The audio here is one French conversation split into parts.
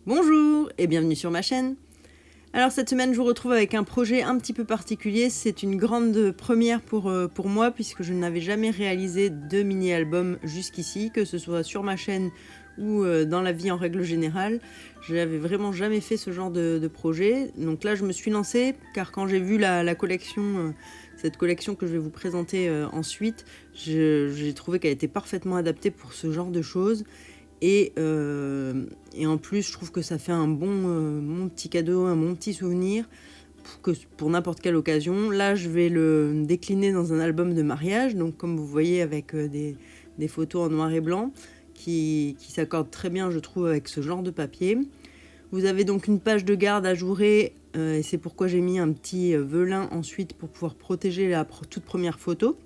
Bonjour et bienvenue sur ma chaîne. Alors cette semaine je vous retrouve avec un projet un petit peu particulier, c'est une grande première pour moi puisque je n'avais jamais réalisé de mini-album jusqu'ici, que ce soit sur ma chaîne ou dans la vie en règle générale. Je n'avais vraiment jamais fait ce genre de projet, donc là je me suis lancée car quand j'ai vu la collection, cette collection que je vais vous présenter ensuite, j'ai trouvé qu'elle était parfaitement adaptée pour ce genre de choses. Et en plus, je trouve que ça fait un bon petit cadeau, un bon petit souvenir pour n'importe quelle occasion. Là, je vais le décliner dans un album de mariage, donc comme vous voyez avec des photos en noir et blanc qui s'accordent très bien, je trouve, avec ce genre de papier. Vous avez donc une page de garde ajourée, et c'est pourquoi j'ai mis un petit velin ensuite pour pouvoir protéger la toute première photo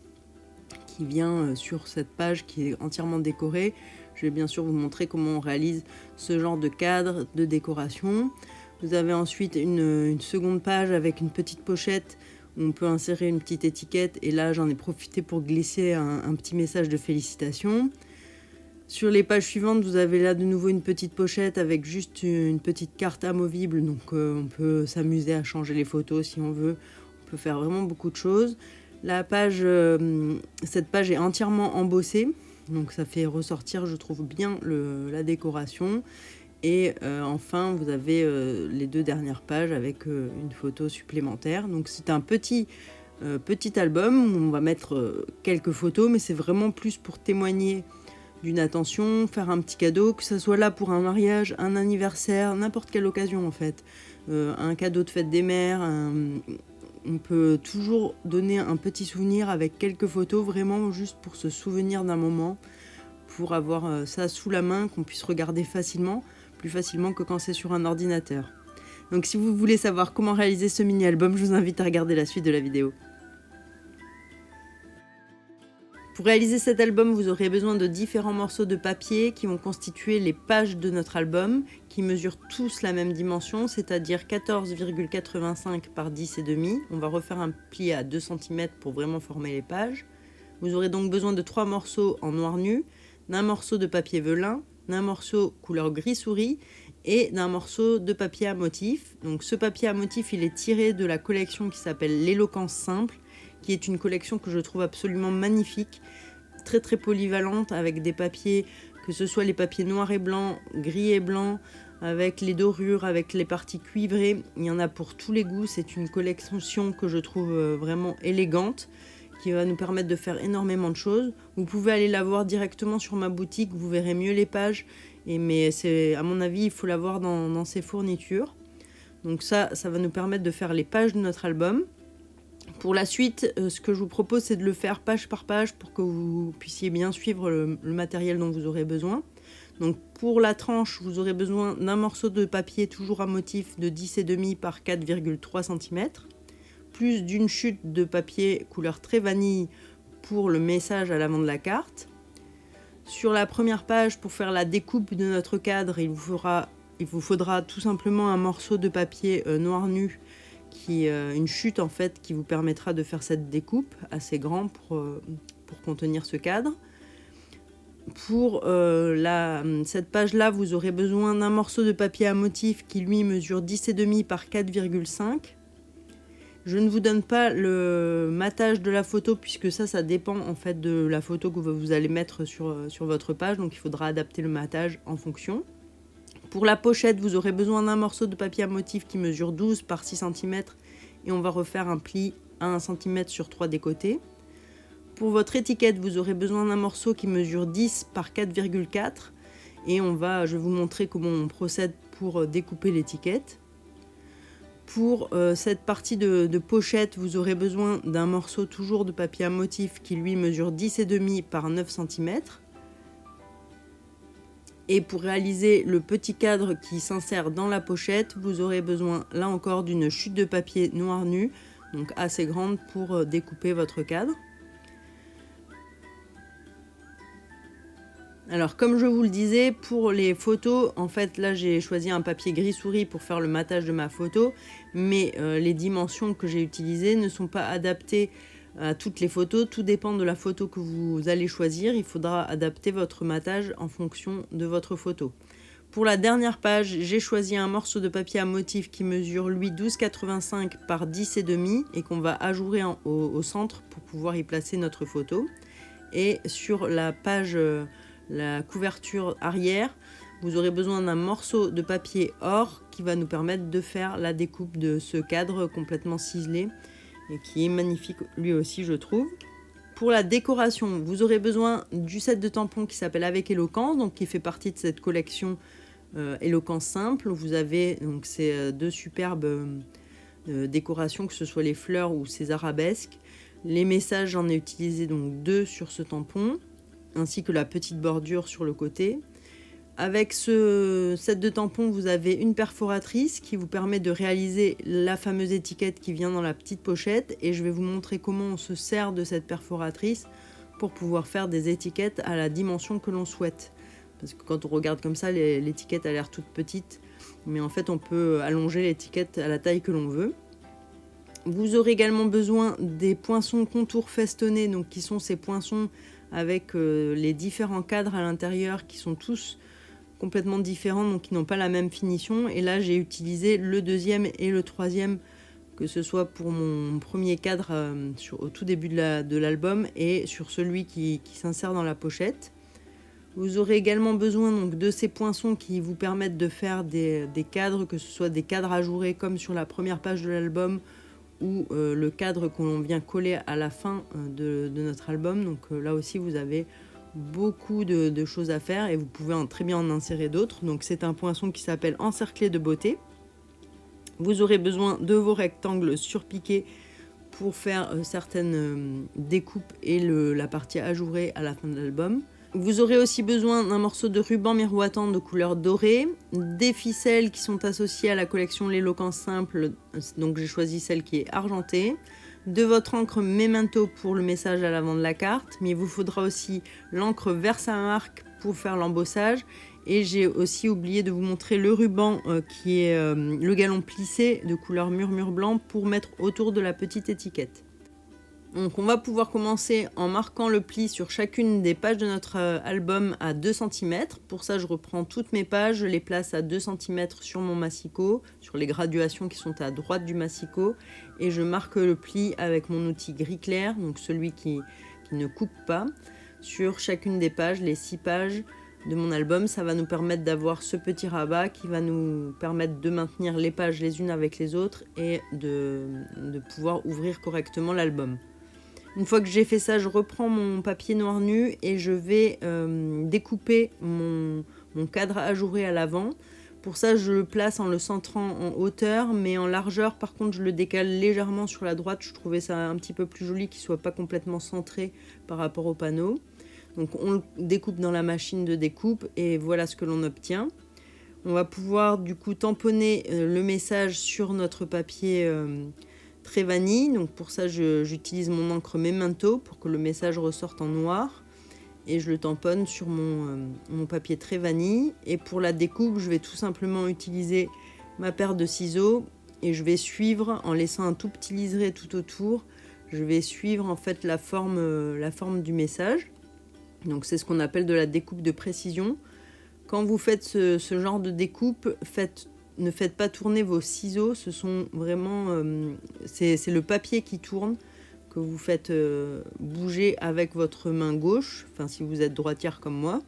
qui vient sur cette page qui est entièrement décorée. Je vais bien sûr vous montrer comment on réalise ce genre de cadre de décoration. Vous avez ensuite une seconde page avec une petite pochette où on peut insérer une petite étiquette, et là j'en ai profité pour glisser un petit message de félicitations. Sur les pages suivantes, vous avez là de nouveau une petite pochette avec juste une petite carte amovible, donc on peut s'amuser à changer les photos si on veut. On peut faire vraiment beaucoup de choses. Cette page est entièrement embossée, donc ça fait ressortir, je trouve, bien la décoration. Et enfin, vous avez les deux dernières pages avec une photo supplémentaire. Donc c'est un petit album où on va mettre quelques photos, mais c'est vraiment plus pour témoigner d'une attention, faire un petit cadeau, que ça soit là pour un mariage, un anniversaire, n'importe quelle occasion en fait. Un cadeau de fête des mères, on peut toujours donner un petit souvenir avec quelques photos, vraiment juste pour se souvenir d'un moment, pour avoir ça sous la main, qu'on puisse regarder facilement, plus facilement que quand c'est sur un ordinateur. Donc si vous voulez savoir comment réaliser ce mini-album, je vous invite à regarder la suite de la vidéo. Pour réaliser cet album, vous aurez besoin de différents morceaux de papier qui vont constituer les pages de notre album, qui mesurent tous la même dimension, c'est-à-dire 14,85 par 10,5. On va refaire un pli à 2 cm pour vraiment former les pages. Vous aurez donc besoin de 3 morceaux en noir nu, d'un morceau de papier velin, d'un morceau couleur gris souris et d'un morceau de papier à motif. Donc ce papier à motif, il est tiré de la collection qui s'appelle l'éloquence simple, qui est une collection que je trouve absolument magnifique, très très polyvalente, avec des papiers, que ce soit les papiers noirs et blancs, gris et blancs, avec les dorures, avec les parties cuivrées. Il y en a pour tous les goûts. C'est une collection que je trouve vraiment élégante, qui va nous permettre de faire énormément de choses. Vous pouvez aller la voir directement sur ma boutique, vous verrez mieux les pages, mais à mon avis, il faut la voir dans ses fournitures. Donc ça va nous permettre de faire les pages de notre album. Pour la suite, ce que je vous propose, c'est de le faire page par page pour que vous puissiez bien suivre le matériel dont vous aurez besoin. Donc pour la tranche, vous aurez besoin d'un morceau de papier toujours à motif de 10,5 par 4,3 cm, plus d'une chute de papier couleur très vanille pour le message à l'avant de la carte. Sur la première page, pour faire la découpe de notre cadre, il vous faudra tout simplement un morceau de papier noir nu, une chute en fait, qui vous permettra de faire cette découpe assez grand pour contenir ce cadre. Pour cette page là, vous aurez besoin d'un morceau de papier à motif qui lui mesure 10,5 par 4,5. Je ne vous donne pas le matage de la photo puisque ça dépend en fait de la photo que vous allez mettre sur votre page, donc il faudra adapter le matage en fonction. Pour la pochette, vous aurez besoin d'un morceau de papier à motif qui mesure 12 par 6 cm, et on va refaire un pli à 1 cm sur 3 des côtés. Pour votre étiquette, vous aurez besoin d'un morceau qui mesure 10 par 4,4, et je vais vous montrer comment on procède pour découper l'étiquette. Pour cette partie de pochette, vous aurez besoin d'un morceau toujours de papier à motif qui lui mesure 10,5 par 9 cm. Et pour réaliser le petit cadre qui s'insère dans la pochette, vous aurez besoin là encore d'une chute de papier noir nu, donc assez grande pour découper votre cadre. Alors comme je vous le disais, pour les photos, en fait là j'ai choisi un papier gris souris pour faire le matage de ma photo, mais les dimensions que j'ai utilisées ne sont pas adaptées à toutes les photos. Tout dépend de la photo que vous allez choisir, il faudra adapter votre matage en fonction de votre photo. Pour la dernière page, j'ai choisi un morceau de papier à motif qui mesure lui 12,85 par 10,5 et qu'on va ajourer au centre pour pouvoir y placer notre photo. Et sur la page, la couverture arrière, vous aurez besoin d'un morceau de papier or qui va nous permettre de faire la découpe de ce cadre complètement ciselé et qui est magnifique lui aussi, je trouve. Pour la décoration, vous aurez besoin du set de tampons qui s'appelle Avec Éloquence, donc qui fait partie de cette collection Éloquence simple. Vous avez donc ces deux superbes décorations, que ce soit les fleurs ou ces arabesques. Les messages, j'en ai utilisé donc 2 sur ce tampon, ainsi que la petite bordure sur le côté. Avec ce set de tampons, vous avez une perforatrice qui vous permet de réaliser la fameuse étiquette qui vient dans la petite pochette, et je vais vous montrer comment on se sert de cette perforatrice pour pouvoir faire des étiquettes à la dimension que l'on souhaite. Parce que quand on regarde comme ça, l'étiquette a l'air toute petite, mais en fait on peut allonger l'étiquette à la taille que l'on veut. Vous aurez également besoin des poinçons contour festonnés, donc qui sont ces poinçons avec les différents cadres à l'intérieur qui sont tous complètement différents, donc qui n'ont pas la même finition. Et là j'ai utilisé le deuxième et le troisième, que ce soit pour mon premier cadre au tout début de l'album et sur celui qui s'insère dans la pochette. Vous aurez également besoin donc de ces poinçons qui vous permettent de faire des cadres, que ce soit des cadres ajourés comme sur la première page de l'album ou le cadre qu'on vient coller à la fin de notre album. Donc là aussi vous avez beaucoup de choses à faire et vous pouvez très bien en insérer d'autres. Donc c'est un poinçon qui s'appelle Encerclé de beauté. Vous aurez besoin de vos rectangles surpiqués pour faire certaines découpes et la partie ajourée à la fin de l'album. Vous aurez aussi besoin d'un morceau de ruban miroitant de couleur dorée, des ficelles qui sont associées à la collection L'Éloquence simple, donc j'ai choisi celle qui est argentée, de votre encre Memento pour le message à l'avant de la carte, mais il vous faudra aussi l'encre Versamark pour faire l'embossage, et j'ai aussi oublié de vous montrer le ruban qui est le galon plissé de couleur murmure blanc pour mettre autour de la petite étiquette. Donc on va pouvoir commencer en marquant le pli sur chacune des pages de notre album à 2 cm. Pour ça, je reprends toutes mes pages, je les place à 2 cm sur mon massicot, sur les graduations qui sont à droite du massicot, et je marque le pli avec mon outil gris clair, donc celui qui ne coupe pas, sur chacune des pages, les 6 pages de mon album. Ça va nous permettre d'avoir ce petit rabat qui va nous permettre de maintenir les pages les unes avec les autres et de pouvoir ouvrir correctement l'album. Une fois que j'ai fait ça, je reprends mon papier noir nu et je vais découper mon cadre ajouré à l'avant. Pour ça, je le place en le centrant en hauteur, mais en largeur, par contre, je le décale légèrement sur la droite. Je trouvais ça un petit peu plus joli, qu'il ne soit pas complètement centré par rapport au panneau. Donc on le découpe dans la machine de découpe et voilà ce que l'on obtient. On va pouvoir du coup tamponner le message sur notre papier très vanille. Donc pour ça j'utilise mon encre Memento pour que le message ressorte en noir et je le tamponne sur mon papier très vanille. Et pour la découpe, je vais tout simplement utiliser ma paire de ciseaux et je vais suivre en laissant un tout petit liseré tout autour. Je vais suivre en fait la forme du message. Donc c'est ce qu'on appelle de la découpe de précision. Quand vous faites ce genre de découpe, ne faites pas tourner vos ciseaux, ce sont vraiment c'est le papier qui tourne que vous faites bouger avec votre main gauche, enfin si vous êtes droitière comme moi,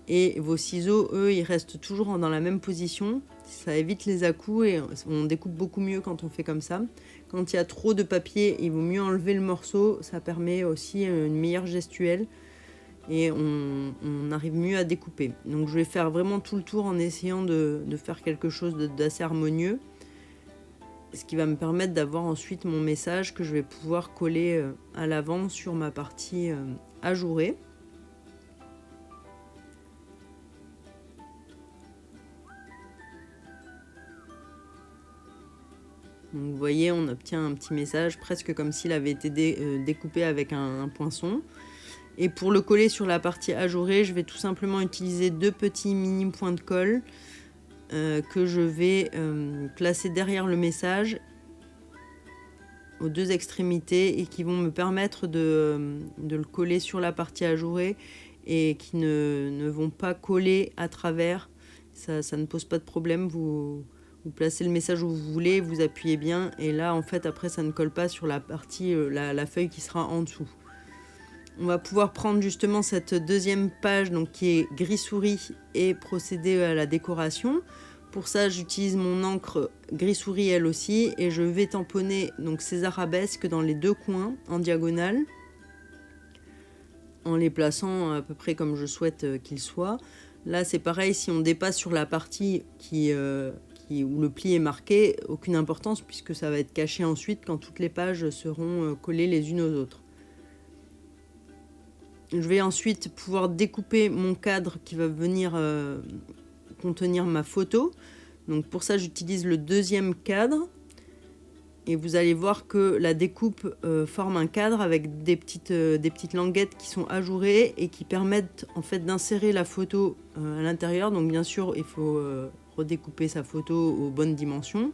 et vos ciseaux, eux, ils restent toujours dans la même position. Ça évite les à-coups et on découpe beaucoup mieux quand on fait comme ça. Quand il y a trop de papier, il vaut mieux enlever le morceau, ça permet aussi une meilleure gestuelle et on arrive mieux à découper. Donc je vais faire vraiment tout le tour en essayant de faire quelque chose d'assez harmonieux, ce qui va me permettre d'avoir ensuite mon message que je vais pouvoir coller à l'avant sur ma partie ajourée. Donc vous voyez, on obtient un petit message presque comme s'il avait été découpé avec un poinçon. Et pour le coller sur la partie ajourée, je vais tout simplement utiliser 2 petits mini points de colle que je vais placer derrière le message aux 2 extrémités et qui vont me permettre de le coller sur la partie ajourée et qui ne vont pas coller à travers. ça ne pose pas de problème. Vous placez le message où vous voulez, vous appuyez bien, et là en fait après ça ne colle pas sur la partie, la feuille qui sera en dessous. On va pouvoir prendre justement cette deuxième page donc, qui est gris souris et procéder à la décoration. Pour ça, j'utilise mon encre gris souris elle aussi et je vais tamponner donc, ces arabesques dans les deux coins en diagonale en les plaçant à peu près comme je souhaite qu'ils soient. Là, c'est pareil, si on dépasse sur la partie où le pli est marqué, aucune importance puisque ça va être caché ensuite quand toutes les pages seront collées les unes aux autres. Je vais ensuite pouvoir découper mon cadre qui va venir contenir ma photo. Donc pour ça, j'utilise le deuxième cadre. Et vous allez voir que la découpe forme un cadre avec des petites languettes qui sont ajourées et qui permettent en fait d'insérer la photo à l'intérieur. Donc bien sûr, il faut redécouper sa photo aux bonnes dimensions.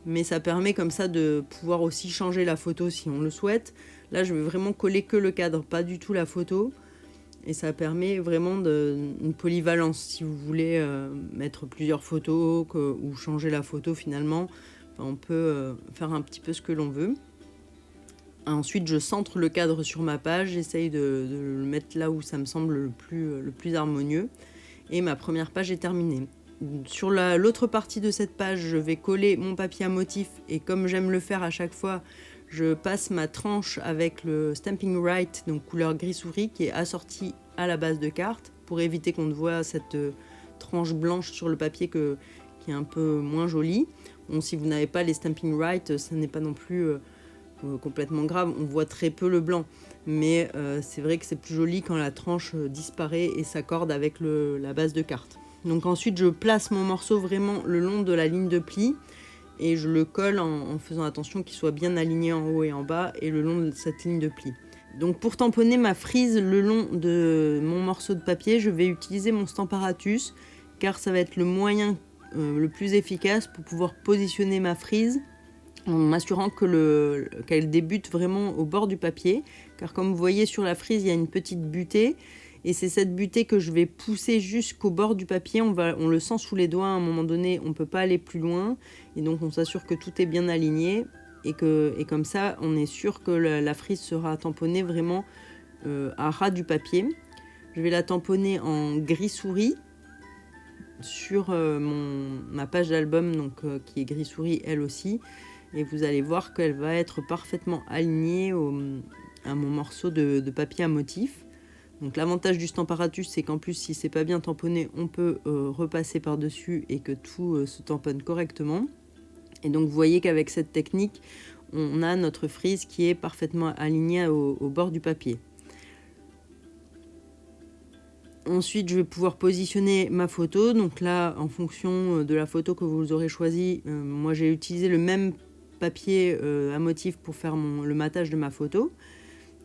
Mais ça permet comme ça de pouvoir aussi changer la photo si on le souhaite. Là, je vais vraiment coller que le cadre, pas du tout la photo. Et ça permet vraiment une polyvalence. Si vous voulez mettre plusieurs photos ou changer la photo finalement, on peut faire un petit peu ce que l'on veut. Ensuite, je centre le cadre sur ma page. J'essaye de le mettre là où ça me semble le plus harmonieux. Et ma première page est terminée. Sur l'autre partie de cette page, je vais coller mon papier à motif. Et comme j'aime le faire à chaque fois, je passe ma tranche avec le Stamping Right, donc couleur gris souris, qui est assorti à la base de carte, pour éviter qu'on ne voit cette tranche blanche sur le papier qui est un peu moins jolie. Bon, si vous n'avez pas les Stamping Right, ça n'est pas non plus complètement grave, on voit très peu le blanc. Mais c'est vrai que c'est plus joli quand la tranche disparaît et s'accorde avec la base de carte. Donc ensuite, je place mon morceau vraiment le long de la ligne de pli. Et je le colle en faisant attention qu'il soit bien aligné en haut et en bas et le long de cette ligne de pli. Donc pour tamponner ma frise le long de mon morceau de papier, je vais utiliser mon Stamparatus car ça va être le moyen le plus efficace pour pouvoir positionner ma frise en m'assurant qu'elle débute vraiment au bord du papier. Car comme vous voyez sur la frise, il y a une petite butée. Et c'est cette butée que je vais pousser jusqu'au bord du papier. On le sent sous les doigts à un moment donné, on ne peut pas aller plus loin. Et donc on s'assure que tout est bien aligné. Et comme ça, on est sûr que la frise sera tamponnée vraiment à ras du papier. Je vais la tamponner en gris souris sur ma page d'album qui est gris souris elle aussi. Et vous allez voir qu'elle va être parfaitement alignée à mon morceau de papier à motif. Donc l'avantage du Stamparatus, c'est qu'en plus, si c'est pas bien tamponné, on peut repasser par-dessus et que tout se tamponne correctement. Et donc vous voyez qu'avec cette technique, on a notre frise qui est parfaitement alignée au bord du papier. Ensuite, je vais pouvoir positionner ma photo. Donc là, en fonction de la photo que vous aurez choisie, moi j'ai utilisé le même papier à motif pour faire le matage de ma photo.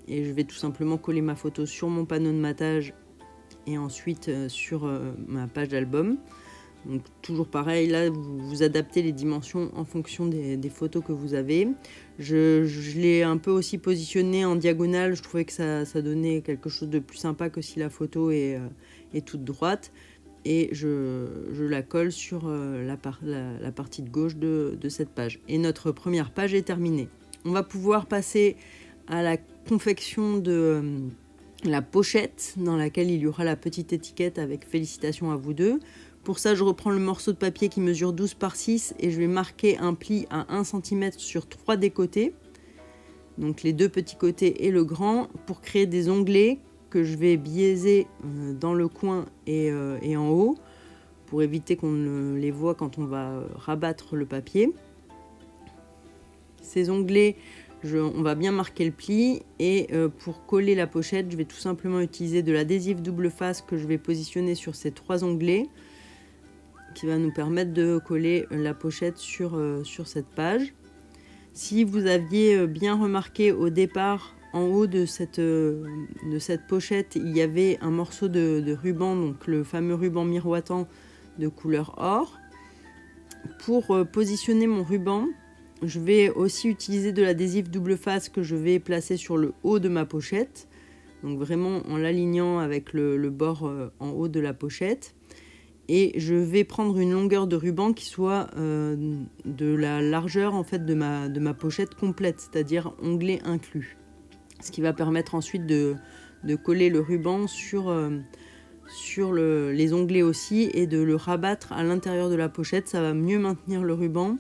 Et je vais tout simplement coller ma photo sur mon panneau de matage et ensuite sur ma page d'album. Donc toujours pareil, là vous adaptez les dimensions en fonction des photos que vous avez. Je l'ai un peu aussi positionné en diagonale, je trouvais que ça donnait quelque chose de plus sympa que si la photo est toute droite. Et je la colle sur la partie de gauche de cette page. Et notre première page est terminée. On va pouvoir passer à la confection de la pochette dans laquelle il y aura la petite étiquette avec félicitations à vous deux. Pour ça, je reprends le morceau de papier qui mesure 12 par 6 et je vais marquer un pli à 1 cm sur 3 des côtés. Donc les deux petits côtés et le grand pour créer des onglets que je vais biaiser dans le coin et en haut pour éviter qu'on ne les voit quand on va rabattre le papier. Ces onglets, on va bien marquer le pli et pour coller la pochette, je vais tout simplement utiliser de l'adhésif double face que je vais positionner sur ces 3 onglets qui va nous permettre de coller la pochette sur cette page. Si vous aviez bien remarqué au départ, en haut de cette pochette, il y avait un morceau de ruban, donc le fameux ruban miroitant de couleur or. Pour positionner mon ruban, je vais aussi utiliser de l'adhésif double face que je vais placer sur le haut de ma pochette, donc vraiment en l'alignant avec le bord en haut de la pochette. Et je vais prendre une longueur de ruban qui soit de la largeur en fait de ma pochette complète, c'est-à-dire onglet inclus. Ce qui va permettre ensuite de coller le ruban sur les onglets aussi et de le rabattre à l'intérieur de la pochette. Ça va mieux maintenir le ruban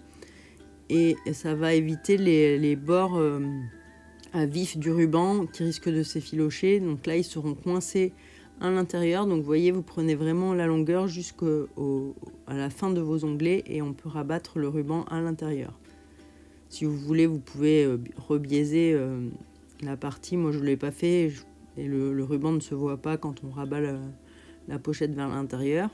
et ça va éviter les bords à vif du ruban qui risquent de s'effilocher. Donc là, ils seront coincés à l'intérieur. Donc vous voyez, vous prenez vraiment la longueur jusqu'à la fin de vos onglets et on peut rabattre le ruban à l'intérieur. Si vous voulez, vous pouvez rebiaiser la partie. Moi, je ne l'ai pas fait et le ruban ne se voit pas quand on rabat la pochette vers l'intérieur.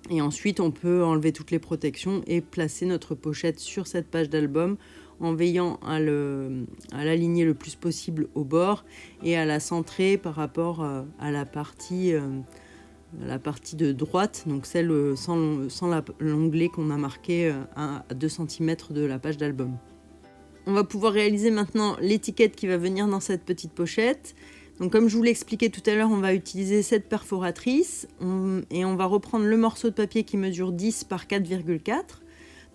Et ensuite, on peut enlever toutes les protections et placer notre pochette sur cette page d'album en veillant à l'aligner le plus possible au bord et à la centrer par rapport à la partie de droite, donc celle sans l'onglet qu'on a marqué à 2 cm de la page d'album. On va pouvoir réaliser maintenant l'étiquette qui va venir dans cette petite pochette. Donc comme je vous l'ai expliqué tout à l'heure, on va utiliser cette perforatrice et on va reprendre le morceau de papier qui mesure 10 par 4,4.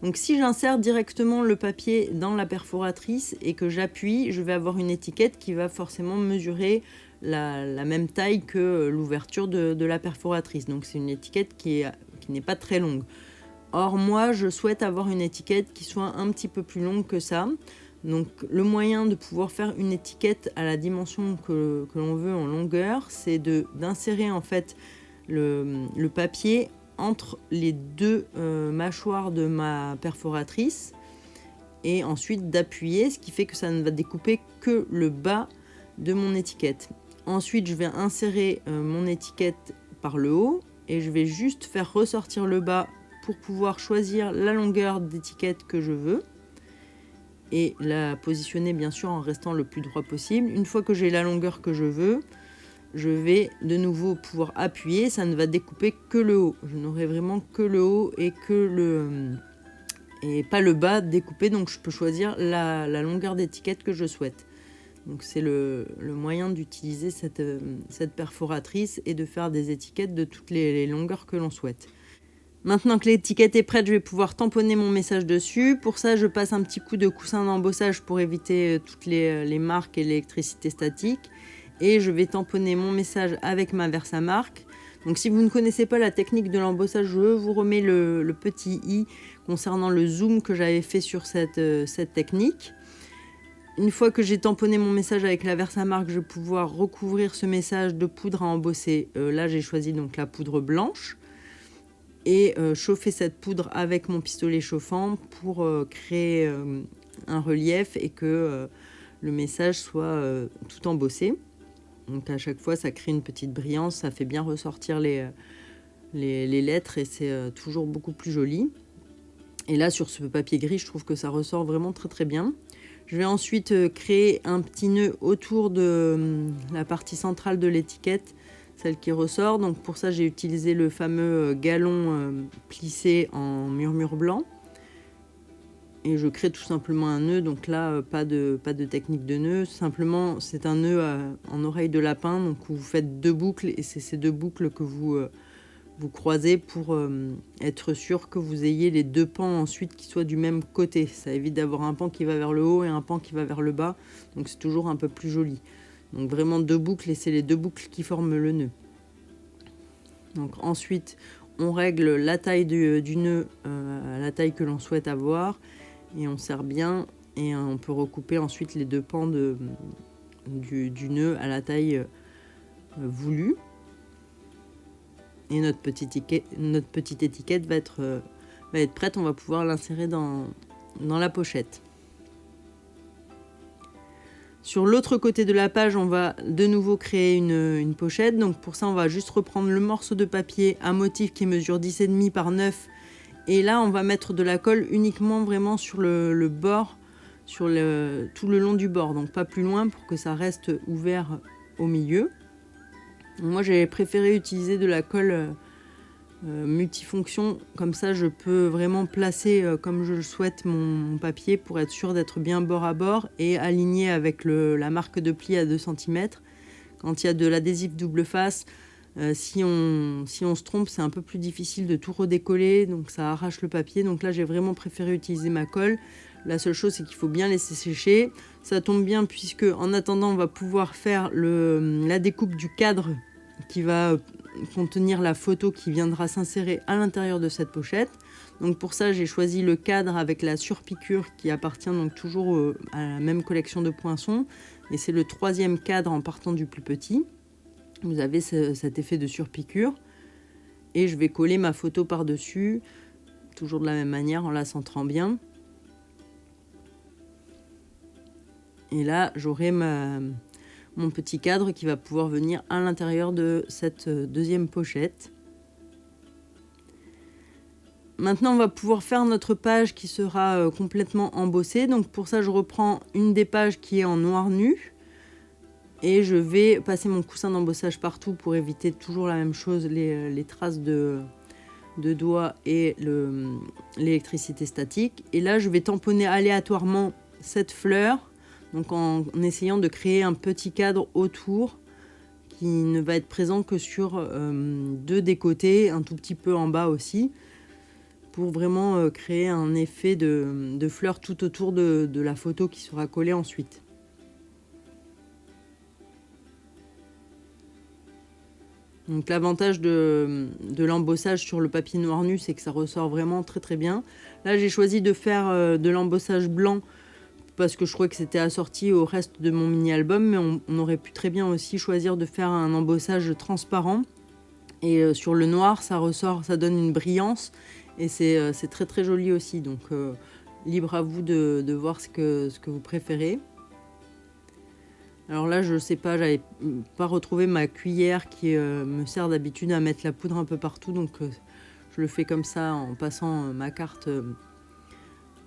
Donc si j'insère directement le papier dans la perforatrice et que j'appuie, je vais avoir une étiquette qui va forcément mesurer la même taille que l'ouverture de la perforatrice. Donc c'est une étiquette qui n'est pas très longue. Or moi, je souhaite avoir une étiquette qui soit un petit peu plus longue que ça. Donc le moyen de pouvoir faire une étiquette à la dimension que l'on veut en longueur, c'est d'insérer en fait le papier entre les deux mâchoires de ma perforatrice et ensuite d'appuyer, ce qui fait que ça ne va découper que le bas de mon étiquette. Ensuite, je vais insérer mon étiquette par le haut et je vais juste faire ressortir le bas pour pouvoir choisir la longueur d'étiquette que je veux et la positionner bien sûr en restant le plus droit possible. Une fois que j'ai la longueur que je veux, je vais de nouveau pouvoir appuyer, ça ne va découper que le haut. Je n'aurai vraiment que le haut et pas le bas découpé, donc je peux choisir la longueur d'étiquette que je souhaite. Donc c'est le moyen d'utiliser cette perforatrice et de faire des étiquettes de toutes les longueurs que l'on souhaite. Maintenant que l'étiquette est prête, je vais pouvoir tamponner mon message dessus. Pour ça, je passe un petit coup de coussin d'embossage pour éviter toutes les marques et l'électricité statique. Et je vais tamponner mon message avec ma Versamark. Donc si vous ne connaissez pas la technique de l'embossage, je vous remets le petit i concernant le zoom que j'avais fait sur cette technique. Une fois que j'ai tamponné mon message avec la Versamark, je vais pouvoir recouvrir ce message de poudre à embosser. Là, j'ai choisi donc la poudre blanche. Et chauffer cette poudre avec mon pistolet chauffant pour créer un relief et que le message soit tout embossé. Donc à chaque fois, ça crée une petite brillance, ça fait bien ressortir les lettres et c'est toujours beaucoup plus joli. Et là, sur ce papier gris, je trouve que ça ressort vraiment très très bien. Je vais ensuite créer un petit nœud autour de la partie centrale de l'étiquette, celle qui ressort. Donc pour ça, j'ai utilisé le fameux galon plissé en murmure blanc. Et je crée tout simplement un nœud. Donc là, pas de technique de nœud. Simplement, c'est un nœud en oreille de lapin. Donc vous faites 2 boucles et c'est ces 2 boucles que vous croisez pour être sûr que vous ayez les 2 pans ensuite qui soient du même côté. Ça évite d'avoir un pan qui va vers le haut et un pan qui va vers le bas. Donc c'est toujours un peu plus joli. Donc vraiment 2 boucles et c'est les 2 boucles qui forment le nœud. Donc ensuite, on règle la taille du nœud à la taille que l'on souhaite avoir et on serre bien et on peut recouper ensuite les 2 pans du nœud à la taille voulue. Et notre petite étiquette va être prête, on va pouvoir l'insérer dans la pochette. Sur l'autre côté de la page, on va de nouveau créer une pochette. Donc pour ça, on va juste reprendre le morceau de papier à motif qui mesure 10,5 par 9. Et là, on va mettre de la colle uniquement vraiment sur le bord, tout le long du bord. Donc pas plus loin pour que ça reste ouvert au milieu. Moi, j'ai préféré utiliser de la colle multifonction. Comme ça, je peux vraiment placer comme je le souhaite mon papier pour être sûr d'être bien bord à bord et aligné avec la marque de pli à 2 cm. Quand il y a de l'adhésif double face, Si on se trompe, c'est un peu plus difficile de tout redécoller, donc ça arrache le papier. Donc là, j'ai vraiment préféré utiliser ma colle. La seule chose, c'est qu'il faut bien laisser sécher. Ça tombe bien puisque, en attendant, on va pouvoir faire la découpe du cadre qui va contenir la photo qui viendra s'insérer à l'intérieur de cette pochette. Donc pour ça, j'ai choisi le cadre avec la surpiqûre qui appartient donc toujours à la même collection de Poinçon. Et c'est le 3e cadre en partant du plus petit. Vous avez cet effet de surpiqûre. Et je vais coller ma photo par-dessus, toujours de la même manière, en la centrant bien. Et là, j'aurai mon petit cadre qui va pouvoir venir à l'intérieur de cette 2e pochette. Maintenant, on va pouvoir faire notre page qui sera complètement embossée. Donc pour ça, je reprends une des pages qui est en noir nu. Et je vais passer mon coussin d'embossage partout pour éviter toujours la même chose, les traces de doigts et l'électricité statique. Et là, je vais tamponner aléatoirement cette fleur, donc en essayant de créer un petit cadre autour qui ne va être présent que sur 2 des côtés, un tout petit peu en bas aussi, pour vraiment créer un effet de fleur tout autour de la photo qui sera collée ensuite. Donc l'avantage de l'embossage sur le papier noir nu, c'est que ça ressort vraiment très très bien. Là, j'ai choisi de faire de l'embossage blanc parce que je trouvais que c'était assorti au reste de mon mini-album, mais on aurait pu très bien aussi choisir de faire un embossage transparent. Et sur le noir, ça ressort, ça donne une brillance et c'est très très joli aussi. Donc libre à vous de voir ce que vous préférez. Alors là, je sais pas, j'avais pas retrouvé ma cuillère qui me sert d'habitude à mettre la poudre un peu partout. Donc je le fais comme ça en passant ma carte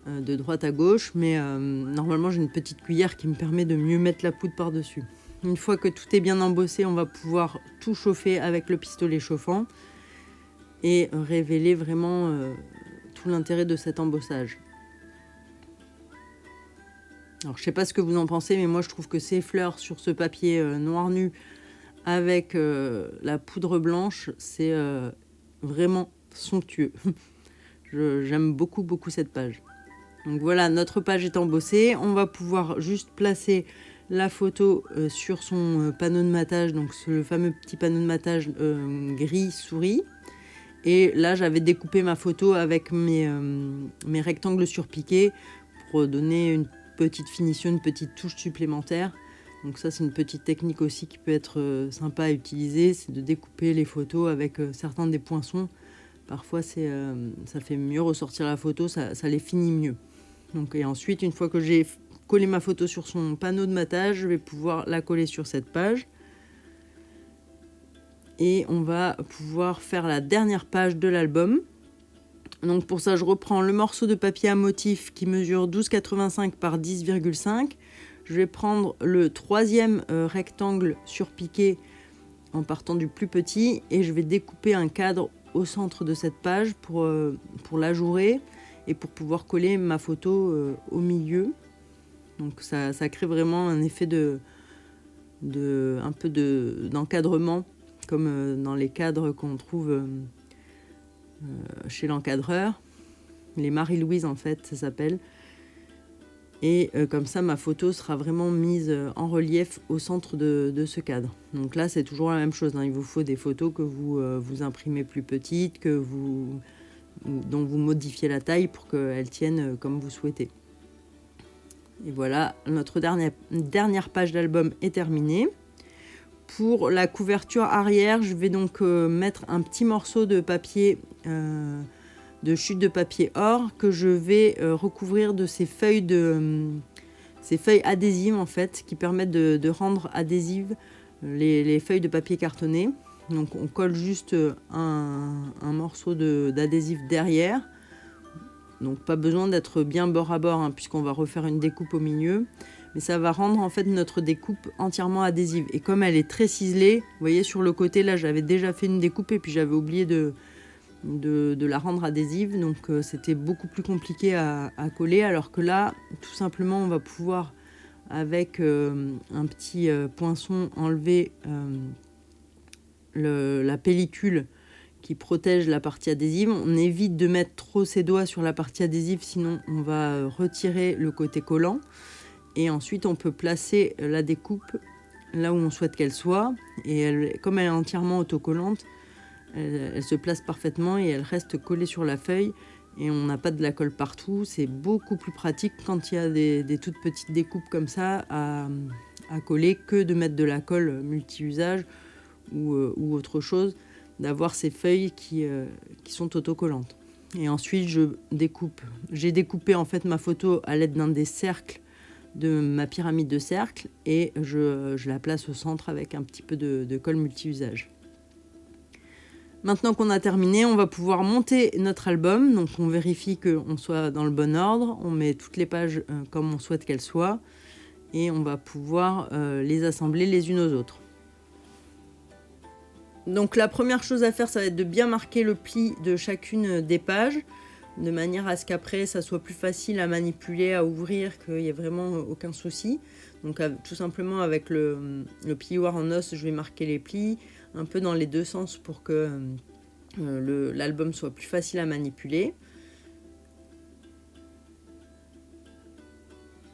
de droite à gauche. Mais normalement, j'ai une petite cuillère qui me permet de mieux mettre la poudre par-dessus. Une fois que tout est bien embossé, on va pouvoir tout chauffer avec le pistolet chauffant et révéler vraiment tout l'intérêt de cet embossage. Alors, je sais pas ce que vous en pensez, mais moi, je trouve que ces fleurs sur ce papier noir nu avec la poudre blanche, c'est vraiment somptueux. J'aime beaucoup, beaucoup cette page. Donc voilà, notre page est embossée. On va pouvoir juste placer la photo sur son panneau de matage, donc le fameux petit panneau de matage gris souris. Et là, j'avais découpé ma photo avec mes rectangles surpiqués pour donner une petite finition, une petite touche supplémentaire. Donc ça, c'est une petite technique aussi qui peut être sympa à utiliser, c'est de découper les photos avec certains des poinçons. Parfois, ça fait mieux ressortir la photo, ça les finit mieux. Donc, et ensuite, une fois que j'ai collé ma photo sur son panneau de matage, je vais pouvoir la coller sur cette page. Et on va pouvoir faire la dernière page de l'album. Donc pour ça, je reprends le morceau de papier à motif qui mesure 12,85 par 10,5. Je vais prendre le 3e rectangle surpiqué en partant du plus petit et je vais découper un cadre au centre de cette page pour l'ajourer et pour pouvoir coller ma photo au milieu. Donc ça crée vraiment un effet un peu d'encadrement comme dans les cadres qu'on trouve chez l'encadreur, les Marie-Louise en fait ça s'appelle, et comme ça ma photo sera vraiment mise en relief au centre de ce cadre. Donc là c'est toujours la même chose, hein. Il vous faut des photos que vous imprimez plus petites, dont vous modifiez la taille pour qu'elles tiennent comme vous souhaitez. Et voilà, notre dernière page d'album est terminée. Pour la couverture arrière, je vais donc mettre un petit morceau de papier, de chute de papier or, que je vais recouvrir de ces feuilles adhésives en fait, qui permettent de rendre adhésives les feuilles de papier cartonné. Donc on colle juste un morceau d'adhésif derrière. Donc pas besoin d'être bien bord à bord, hein, puisqu'on va refaire une découpe au milieu. Mais ça va rendre en fait notre découpe entièrement adhésive. Et comme elle est très ciselée, vous voyez sur le côté là, j'avais déjà fait une découpe et puis j'avais oublié de la rendre adhésive. Donc c'était beaucoup plus compliqué à coller. Alors que là, tout simplement, on va pouvoir, avec un petit poinçon, enlever la pellicule qui protège la partie adhésive. On évite de mettre trop ses doigts sur la partie adhésive, sinon on va retirer le côté collant. Et ensuite, on peut placer la découpe là où on souhaite qu'elle soit. Et comme elle est entièrement autocollante, elle se place parfaitement et elle reste collée sur la feuille. Et on n'a pas de la colle partout. C'est beaucoup plus pratique quand il y a des toutes petites découpes comme ça à coller que de mettre de la colle multi-usage ou autre chose, d'avoir ces feuilles qui sont autocollantes. Et ensuite, j'ai découpé en fait ma photo à l'aide d'un des cercles de ma pyramide de cercles et je la place au centre avec un petit peu de colle multi-usage. Maintenant qu'on a terminé, on va pouvoir monter notre album. Donc on vérifie qu'on soit dans le bon ordre, on met toutes les pages comme on souhaite qu'elles soient et on va pouvoir les assembler les unes aux autres. Donc la première chose à faire, ça va être de bien marquer le pli de chacune des pages, de manière à ce qu'après ça soit plus facile à manipuler, à ouvrir, qu'il n'y ait vraiment aucun souci. Donc tout simplement avec le plioir en os, je vais marquer les plis un peu dans les deux sens pour que l'album soit plus facile à manipuler.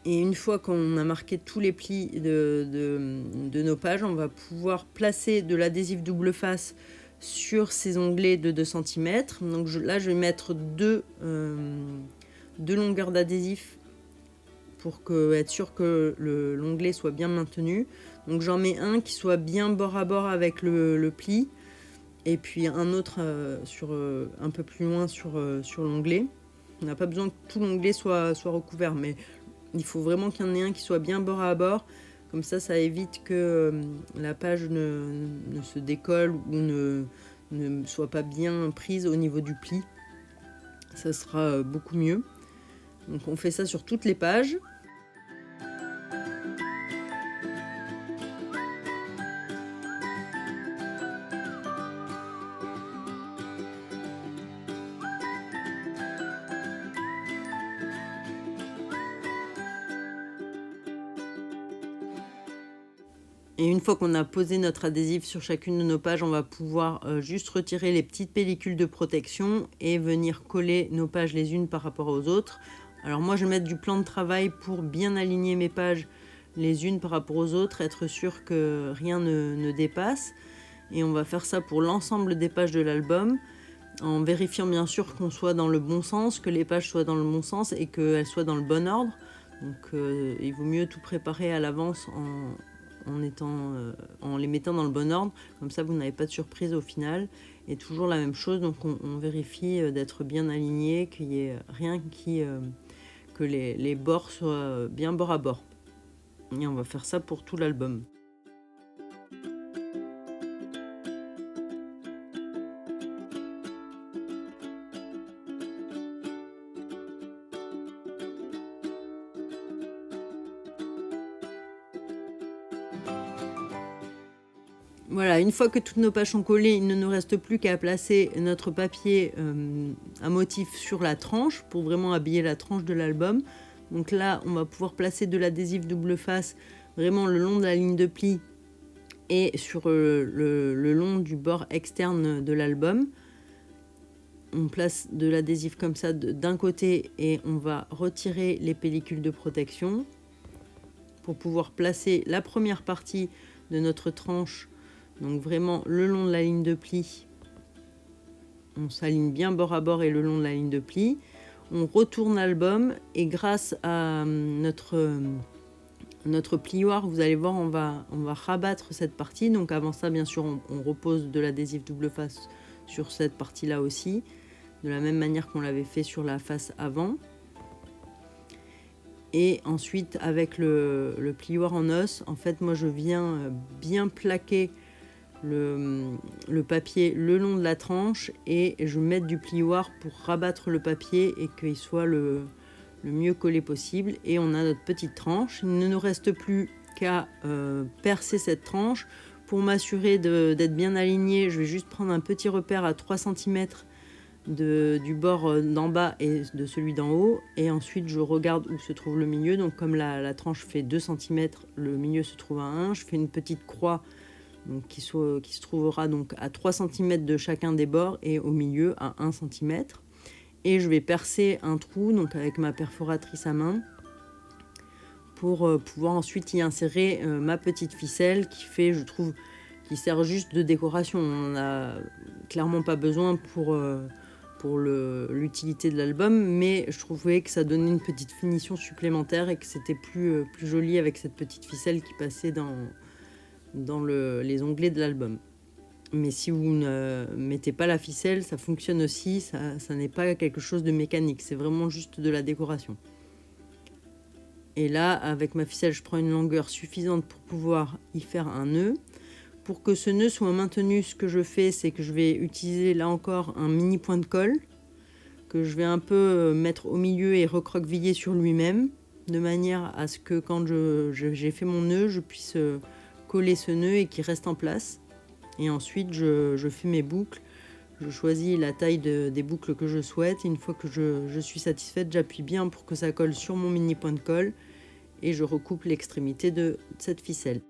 Et une fois qu'on a marqué tous les plis de nos pages, on va pouvoir placer de l'adhésif double face sur ces onglets de 2 cm. Donc là, je vais mettre deux longueurs d'adhésif pour être sûr que l'onglet soit bien maintenu. Donc j'en mets un qui soit bien bord à bord avec le pli, et puis un autre un peu plus loin sur l'onglet. On n'a pas besoin que tout l'onglet soit recouvert, mais il faut vraiment qu'il y en ait un qui soit bien bord à bord. Comme ça évite que la page ne se décolle ou ne soit pas bien prise au niveau du pli. Ça sera beaucoup mieux. Donc on fait ça sur toutes les pages. Et une fois qu'on a posé notre adhésif sur chacune de nos pages, on va pouvoir juste retirer les petites pellicules de protection et venir coller nos pages les unes par rapport aux autres. Alors moi, je vais mettre du plan de travail pour bien aligner mes pages les unes par rapport aux autres, être sûr que rien ne dépasse. Et on va faire ça pour l'ensemble des pages de l'album, en vérifiant bien sûr qu'on soit dans le bon sens, que les pages soient dans le bon sens et qu'elles soient dans le bon ordre. Donc il vaut mieux tout préparer à l'avance en les mettant dans le bon ordre, comme ça vous n'avez pas de surprise au final. Et toujours la même chose, donc on vérifie d'être bien aligné, qu'il n'y ait rien que les bords soient bien bord à bord. Et on va faire ça pour tout l'album. Voilà, une fois que toutes nos pages sont collées, il ne nous reste plus qu'à placer notre papier à motif sur la tranche pour vraiment habiller la tranche de l'album. Donc là, on va pouvoir placer de l'adhésif double face vraiment le long de la ligne de pli et sur le long du bord externe de l'album. On place de l'adhésif comme ça d'un côté et on va retirer les pellicules de protection pour pouvoir placer la première partie de notre tranche. Donc vraiment le long de la ligne de pli, on s'aligne bien bord à bord et le long de la ligne de pli. On retourne l'album et grâce à notre plioir, vous allez voir, on va rabattre cette partie. Donc avant ça, bien sûr, on repose de l'adhésif double face sur cette partie-là aussi, de la même manière qu'on l'avait fait sur la face avant. Et ensuite, avec le plioir en os, en fait, moi je viens bien plaquer le papier le long de la tranche et je mets du plioir pour rabattre le papier et qu'il soit le mieux collé possible. Et on a notre petite tranche. Il ne nous reste plus qu'à percer cette tranche. Pour m'assurer d'être bien aligné, je vais juste prendre un petit repère à 3 cm du bord d'en bas et de celui d'en haut, et ensuite je regarde où se trouve le milieu. Donc comme la tranche fait 2 cm, le milieu se trouve à 1, je fais une petite croix donc qui se trouvera donc à 3 cm de chacun des bords et au milieu à 1 cm. Et je vais percer un trou donc avec ma perforatrice à main pour pouvoir ensuite y insérer ma petite ficelle qui sert juste de décoration. On n'en a clairement pas besoin pour l'utilité de l'album, mais je trouvais que ça donnait une petite finition supplémentaire et que c'était plus joli avec cette petite ficelle qui passait dans les onglets de l'album. Mais si vous ne mettez pas la ficelle, ça fonctionne aussi, ça n'est pas quelque chose de mécanique, c'est vraiment juste de la décoration. Et là, avec ma ficelle, je prends une longueur suffisante pour pouvoir y faire un nœud. Pour que ce nœud soit maintenu, ce que je fais, c'est que je vais utiliser là encore un mini point de colle que je vais un peu mettre au milieu et recroqueviller sur lui-même, de manière à ce que quand j'ai fait mon nœud, je puisse coller ce nœud et qu'il reste en place. Et ensuite, je fais mes boucles. Je choisis la taille des boucles que je souhaite. Et une fois que je suis satisfaite, j'appuie bien pour que ça colle sur mon mini point de colle et je recoupe l'extrémité de cette ficelle.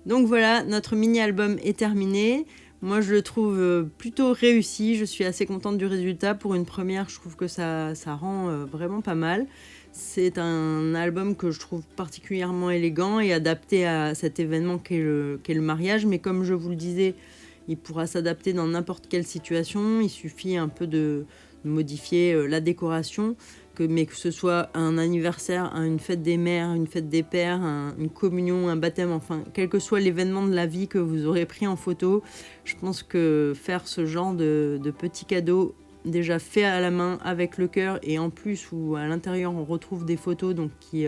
Donc voilà, notre mini-album est terminé. Moi, je le trouve plutôt réussi. Je suis assez contente du résultat. Pour une première, je trouve que ça rend vraiment pas mal. C'est un album que je trouve particulièrement élégant et adapté à cet événement qu'est le mariage. Mais comme je vous le disais, il pourra s'adapter dans n'importe quelle situation. Il suffit un peu de modifier la décoration. Mais que ce soit un anniversaire, une fête des mères, une fête des pères, une communion, un baptême, enfin, quel que soit l'événement de la vie que vous aurez pris en photo, je pense que faire ce genre de petits cadeaux déjà faits à la main avec le cœur et en plus où à l'intérieur on retrouve des photos donc qui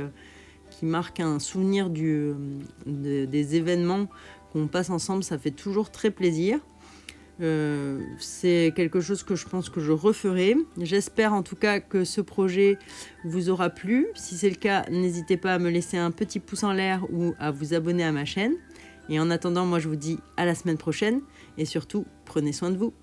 marquent un souvenir des événements qu'on passe ensemble, ça fait toujours très plaisir. C'est quelque chose que je pense que je referai. J'espère en tout cas que ce projet vous aura plu. Si c'est le cas, n'hésitez pas à me laisser un petit pouce en l'air ou à vous abonner à ma chaîne. Et en attendant, moi je vous dis à la semaine prochaine et surtout, prenez soin de vous.